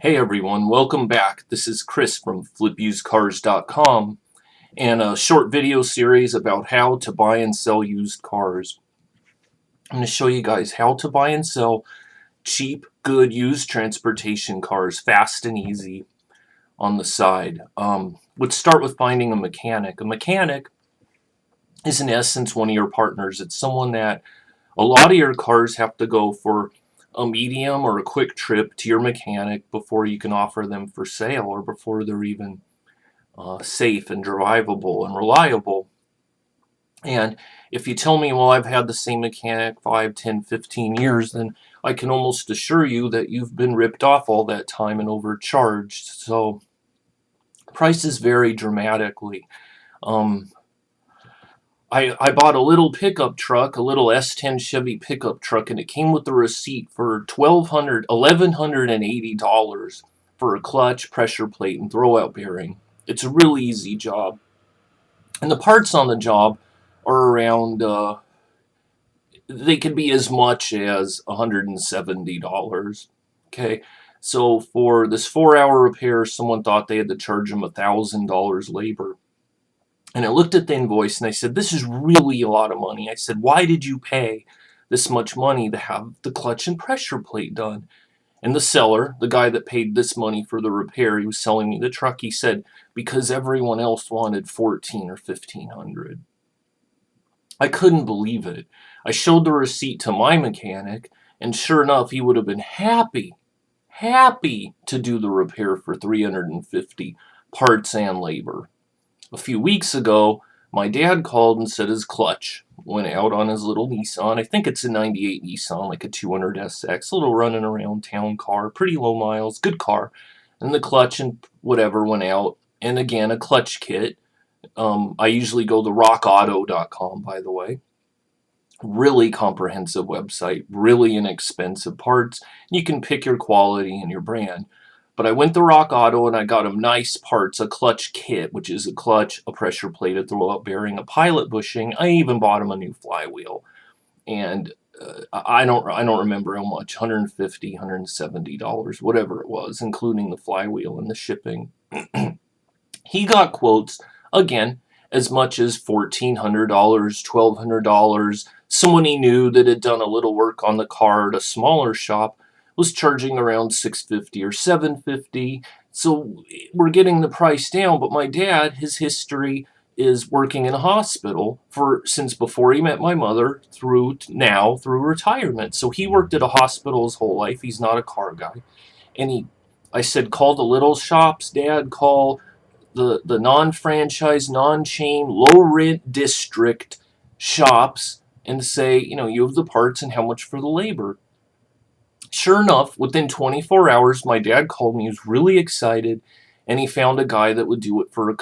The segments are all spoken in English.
Hey everyone, welcome back. This is Chris from flipusedcars.com and a short video series about how to buy and sell used cars. I'm going to show you guys how to buy and sell cheap, good used transportation cars, fast and easy on the side. Let's start with finding a mechanic. A mechanic is in essence one of your partners. It's someone that a lot of your cars have to go for a medium or a quick trip to your mechanic before you can offer them for sale or before they're even safe and drivable and reliable. And if you tell me, well, I've had the same mechanic 5, 10, 15 years, then I can almost assure you that you've been ripped off all that time and overcharged. So prices vary dramatically. I bought a little pickup truck, a little S10 Chevy pickup truck, and it came with a receipt for $1,180 for a clutch, pressure plate, and throwout bearing. It's a really easy job. And the parts on the job are around, they could be as much as $170. Okay, so for this 4-hour repair, someone thought they had to charge them $1,000 labor. And I looked at the invoice and I said, this is really a lot of money. I said, why did you pay this much money to have the clutch and pressure plate done? And the seller, the guy that paid this money for the repair, he was selling me the truck, he said, because everyone else wanted $1,400 or $1,500. I couldn't believe it. I showed the receipt to my mechanic, and sure enough, he would have been happy to do the repair for $350, parts and labor. A few weeks ago, my dad called and said his clutch went out on his little Nissan. I think it's a 98 Nissan, like a 200 SX, a little running around town car, pretty low miles, good car. And the clutch and whatever went out. And again, a clutch kit. I usually go to rockauto.com, by the way. Really comprehensive website, really inexpensive parts. You can pick your quality and your brand. But I went to Rock Auto and I got him nice parts, a clutch kit, which is a clutch, a pressure plate, a throwout bearing, a pilot bushing. I even bought him a new flywheel. And I don't remember how much, $150, $170, whatever it was, including the flywheel and the shipping. He got quotes, again, as much as $1,400, $1,200. Someone he knew that had done a little work on the car at a smaller shop was charging around $650 or $750. So we're getting the price down, but my dad, his history is working in a hospital since before he met my mother through retirement. So he worked at a hospital his whole life. He's not a car guy. And I said, call the little shops, Dad, call the non-franchise, non-chain, low-rent district shops and say, you have the parts and how much for the labor. Sure enough, within 24 hours, my dad called me. He was really excited, and he found a guy that would do it for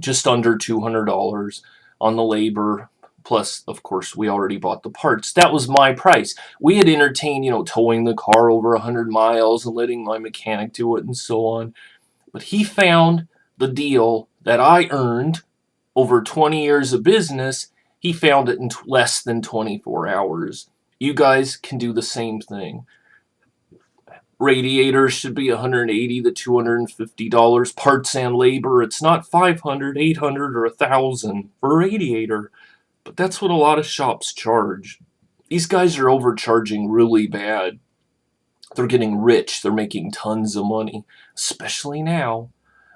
just under $200 on the labor. Plus, of course, we already bought the parts. That was my price. We had entertained, towing the car over 100 miles and letting my mechanic do it and so on. But he found the deal that I earned over 20 years of business. He found it in less than 24 hours. You guys can do the same thing. Radiators should be $180 to $250. Parts and labor, it's not $500, $800, or $1,000 for a radiator. But that's what a lot of shops charge. These guys are overcharging really bad. They're getting rich. They're making tons of money, especially now.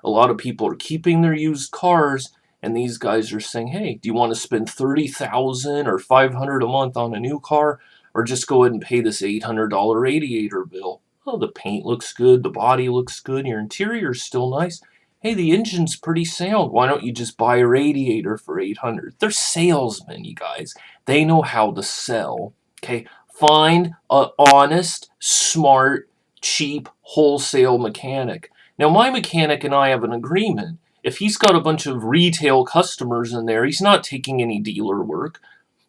A lot of people are keeping their used cars, and these guys are saying, hey, do you want to spend $30,000 or $500 a month on a new car, or just go ahead and pay this $800 radiator bill? Oh, the paint looks good, the body looks good, your interior's still nice. Hey, the engine's pretty sound. Why don't you just buy a radiator for $800? They're salesmen, you guys. They know how to sell. Okay, find an honest, smart, cheap, wholesale mechanic. Now, my mechanic and I have an agreement. If he's got a bunch of retail customers in there, he's not taking any dealer work.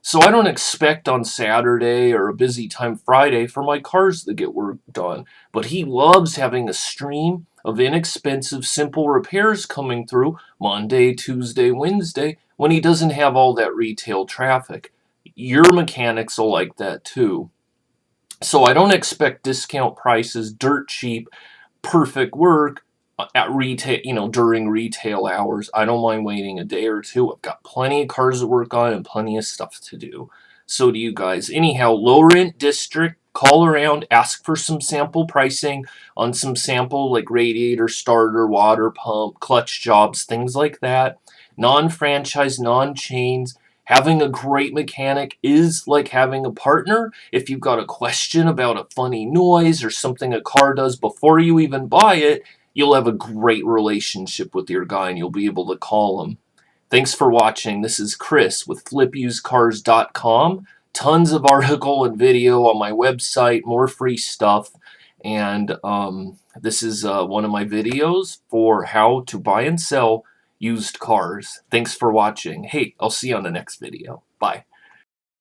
So I don't expect on Saturday or a busy time Friday for my cars to get work done. But he loves having a stream of inexpensive, simple repairs coming through Monday, Tuesday, Wednesday, when he doesn't have all that retail traffic. Your mechanics will like that too. So I don't expect discount prices, dirt cheap, perfect work at retail, during retail hours. I don't mind waiting a day or two. I've got plenty of cars to work on and plenty of stuff to do. So do you guys. Anyhow, low rent district, call around, ask for some sample pricing on some sample like radiator starter, water pump, clutch jobs, things like that. Non-franchise, non-chains. Having a great mechanic is like having a partner. If you've got a question about a funny noise or something a car does before you even buy it, you'll have a great relationship with your guy and you'll be able to call him. Thanks for watching. This is Chris with flipusedcars.com. Tons of article and video on my website, more free stuff. And this is one of my videos for how to buy and sell used cars. Thanks for watching. Hey, I'll see you on the next video. Bye.